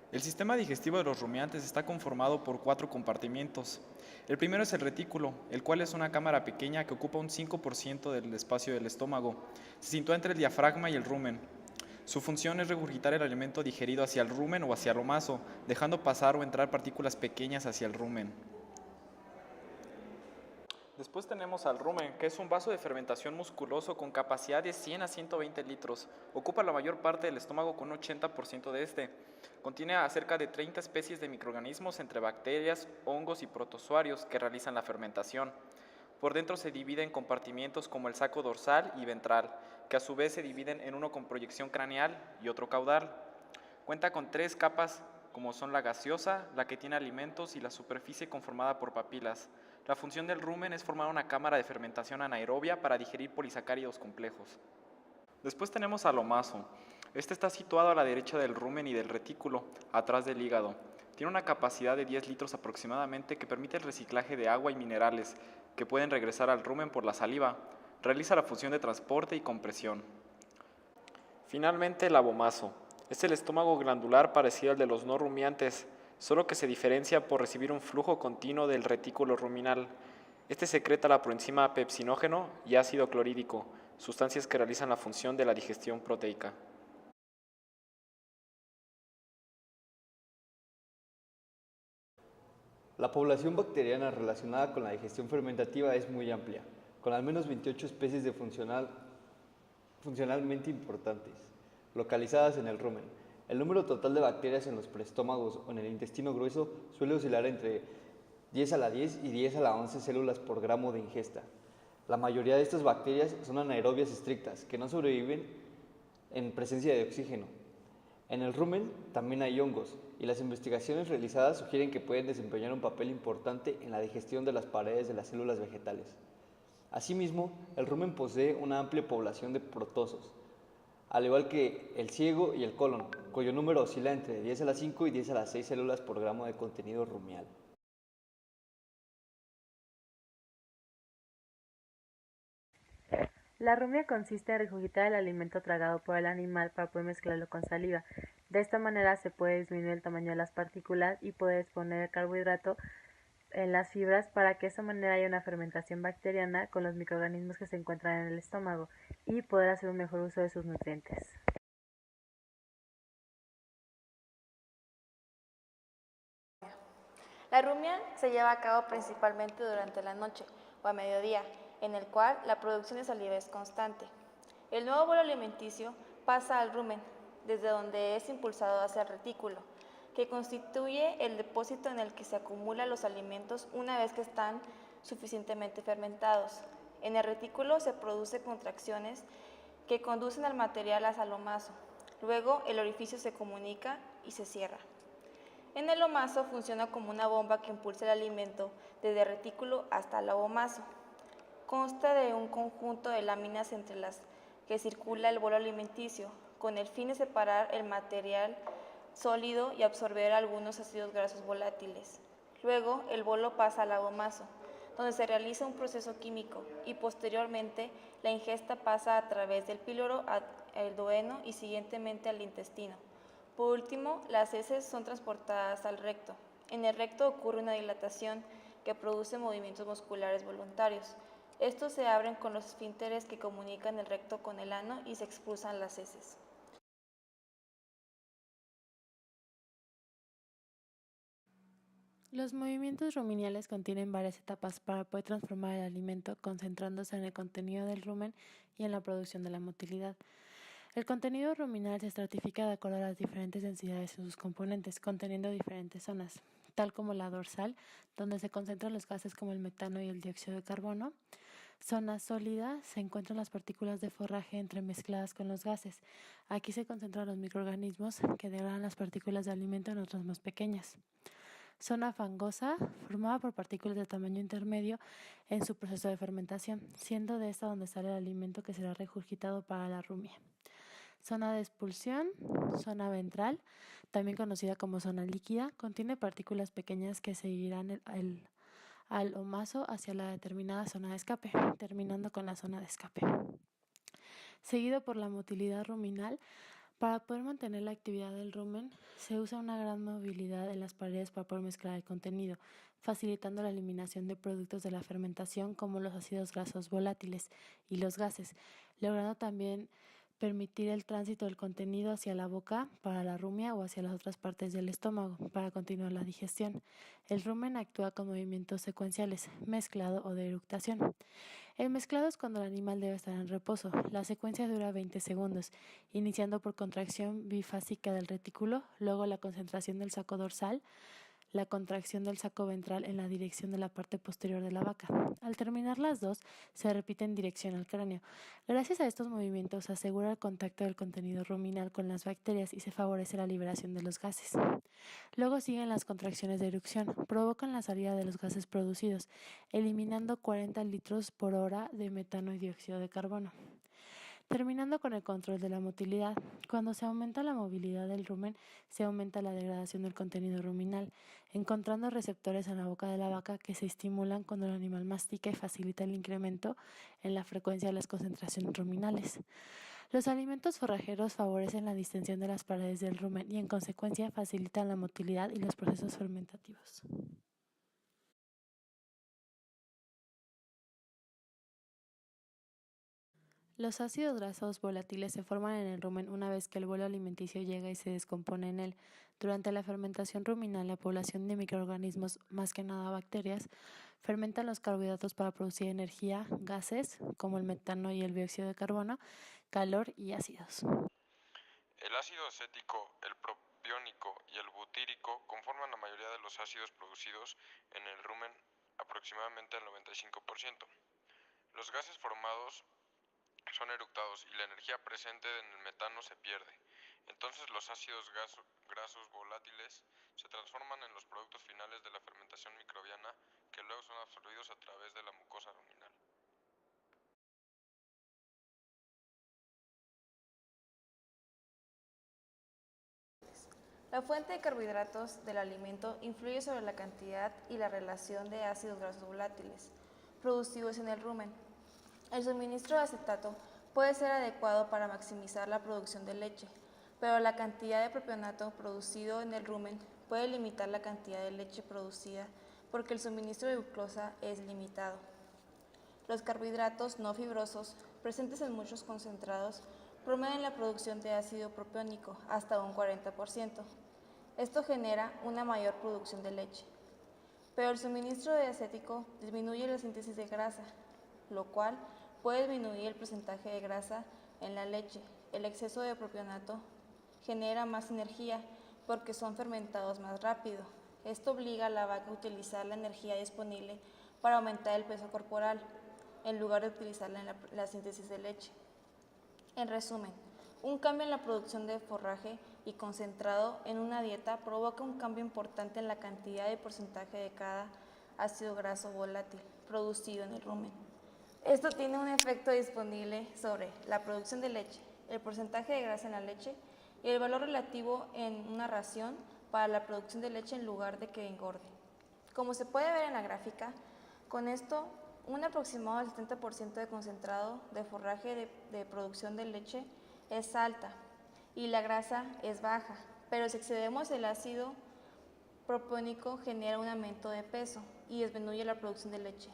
El sistema digestivo de los rumiantes está conformado por cuatro compartimientos. El primero es el retículo, el cual es una cámara pequeña que ocupa un 5% del espacio del estómago. Se sitúa entre el diafragma y el rumen. Su función es regurgitar el alimento digerido hacia el rumen o hacia el omaso, dejando pasar o entrar partículas pequeñas hacia el rumen. Después tenemos al rumen, que es un vaso de fermentación musculoso con capacidad de 100 a 120 litros. Ocupa la mayor parte del estómago con un 80% de este. Contiene a cerca de 30 especies de microorganismos entre bacterias, hongos y protozoarios que realizan la fermentación. Por dentro se divide en compartimientos como el saco dorsal y ventral, que a su vez se dividen en uno con proyección craneal y otro caudal. Cuenta con tres capas como son la gaseosa, la que tiene alimentos y la superficie conformada por papilas. La función del rumen es formar una cámara de fermentación anaerobia para digerir polisacáridos complejos. Después tenemos al omaso. Este está situado a la derecha del rumen y del retículo, atrás del hígado. Tiene una capacidad de 10 litros aproximadamente que permite el reciclaje de agua y minerales que pueden regresar al rumen por la saliva. Realiza la función de transporte y compresión. Finalmente, el abomaso. Es el estómago glandular parecido al de los no rumiantes, solo que se diferencia por recibir un flujo continuo del retículo ruminal. Este secreta la proenzima pepsinógeno y ácido clorhídrico, sustancias que realizan la función de la digestión proteica. La población bacteriana relacionada con la digestión fermentativa es muy amplia, con al menos 28 especies funcionalmente importantes, localizadas en el rumen. El número total de bacterias en los preestómagos o en el intestino grueso suele oscilar entre 10 a la 10 y 10 a la 11 células por gramo de ingesta. La mayoría de estas bacterias son anaerobias estrictas, que no sobreviven en presencia de oxígeno. En el rumen también hay hongos, y las investigaciones realizadas sugieren que pueden desempeñar un papel importante en la digestión de las paredes de las células vegetales. Asimismo, el rumen posee una amplia población de protozoos, al igual que el ciego y el colon, cuyo número oscila entre 10 a la 5 y 10 a la 6 células por gramo de contenido rumial. La rumia consiste en regurgitar el alimento tragado por el animal para poder mezclarlo con saliva. De esta manera se puede disminuir el tamaño de las partículas y poder exponer el carbohidrato en las fibras para que de esta manera haya una fermentación bacteriana con los microorganismos que se encuentran en el estómago y poder hacer un mejor uso de sus nutrientes. La rumia se lleva a cabo principalmente durante la noche o a mediodía, en el cual la producción de saliva es constante. El nuevo bolo alimenticio pasa al rumen, desde donde es impulsado hacia el retículo, que constituye el depósito en el que se acumulan los alimentos una vez que están suficientemente fermentados. En el retículo se producen contracciones que conducen al material hacia el omaso. Luego el orificio se comunica y se cierra. En el omaso funciona como una bomba que impulsa el alimento desde el retículo hasta el omaso. Consta de un conjunto de láminas entre las que circula el bolo alimenticio, con el fin de separar el material sólido y absorber algunos ácidos grasos volátiles. Luego, el bolo pasa al omaso, donde se realiza un proceso químico y posteriormente la ingesta pasa a través del píloro al duodeno y siguientemente al intestino. Por último, las heces son transportadas al recto. En el recto ocurre una dilatación que produce movimientos musculares voluntarios. Estos se abren con los esfínteres que comunican el recto con el ano y se expulsan las heces. Los movimientos ruminales contienen varias etapas para poder transformar el alimento, concentrándose en el contenido del rumen y en la producción de la motilidad. El contenido ruminal se estratifica de acuerdo a las diferentes densidades en sus componentes, conteniendo diferentes zonas, tal como la dorsal, donde se concentran los gases como el metano y el dióxido de carbono. Zona sólida, se encuentran las partículas de forraje entremezcladas con los gases. Aquí se concentran los microorganismos que degradan las partículas de alimento en otras más pequeñas. Zona fangosa, formada por partículas de tamaño intermedio en su proceso de fermentación, siendo de esta donde sale el alimento que será regurgitado para la rumia. Zona de expulsión, zona ventral, también conocida como zona líquida, contiene partículas pequeñas que seguirán al omaso hacia la determinada zona de escape, terminando con la zona de escape. Seguido por la motilidad ruminal, Para poder mantener la actividad del rumen, se usa una gran movilidad en las paredes para poder mezclar el contenido, facilitando la eliminación de productos de la fermentación como los ácidos grasos volátiles y los gases, logrando también permitir el tránsito del contenido hacia la boca para la rumia o hacia las otras partes del estómago para continuar la digestión. El rumen actúa con movimientos secuenciales, mezclado o de eructación. El mezclado es cuando el animal debe estar en reposo. La secuencia dura 20 segundos, iniciando por contracción bifásica del retículo, luego la concentración del saco dorsal, la contracción del saco ventral en la dirección de la parte posterior de la vaca. Al terminar las dos, se repite en dirección al cráneo. Gracias a estos movimientos se asegura el contacto del contenido ruminal con las bacterias y se favorece la liberación de los gases. Luego siguen las contracciones de erucción, provocan la salida de los gases producidos, eliminando 40 litros por hora de metano y dióxido de carbono. Terminando con el control de la motilidad. Cuando se aumenta la movilidad del rumen, se aumenta la degradación del contenido ruminal, encontrando receptores en la boca de la vaca que se estimulan cuando el animal mastica y facilita el incremento en la frecuencia de las concentraciones ruminales. Los alimentos forrajeros favorecen la distensión de las paredes del rumen y en consecuencia facilitan la motilidad y los procesos fermentativos. Los ácidos grasos volátiles se forman en el rumen una vez que el bolo alimenticio llega y se descompone en él. Durante la fermentación ruminal, la población de microorganismos, más que nada bacterias, fermentan los carbohidratos para producir energía, gases, como el metano y el dióxido de carbono, calor y ácidos. El ácido acético, el propiónico y el butírico conforman la mayoría de los ácidos producidos en el rumen, aproximadamente el 95%. Los gases formados son eructados y la energía presente en el metano se pierde. Entonces los ácidos grasos volátiles se transforman en los productos finales de la fermentación microbiana que luego son absorbidos a través de la mucosa ruminal. La fuente de carbohidratos del alimento influye sobre la cantidad y la relación de ácidos grasos volátiles producidos en el rumen. El suministro de acetato puede ser adecuado para maximizar la producción de leche, pero la cantidad de propionato producido en el rumen puede limitar la cantidad de leche producida porque el suministro de glucosa es limitado. Los carbohidratos no fibrosos, presentes en muchos concentrados, promueven la producción de ácido propiónico hasta un 40%. Esto genera una mayor producción de leche. Pero el suministro de acético disminuye la síntesis de grasa, lo cual puede disminuir el porcentaje de grasa en la leche. El exceso de propionato genera más energía porque son fermentados más rápido. Esto obliga a la vaca a utilizar la energía disponible para aumentar el peso corporal, en lugar de utilizarla en la síntesis de leche. En resumen, un cambio en la producción de forraje y concentrado en una dieta provoca un cambio importante en la cantidad y porcentaje de cada ácido graso volátil producido en el rumen. Esto tiene un efecto disponible sobre la producción de leche, el porcentaje de grasa en la leche y el valor relativo en una ración para la producción de leche en lugar de que engorde. Como se puede ver en la gráfica, con esto un aproximado del 70% de concentrado de forraje de producción de leche es alta y la grasa es baja, pero si excedemos el ácido propiónico genera un aumento de peso y disminuye la producción de leche.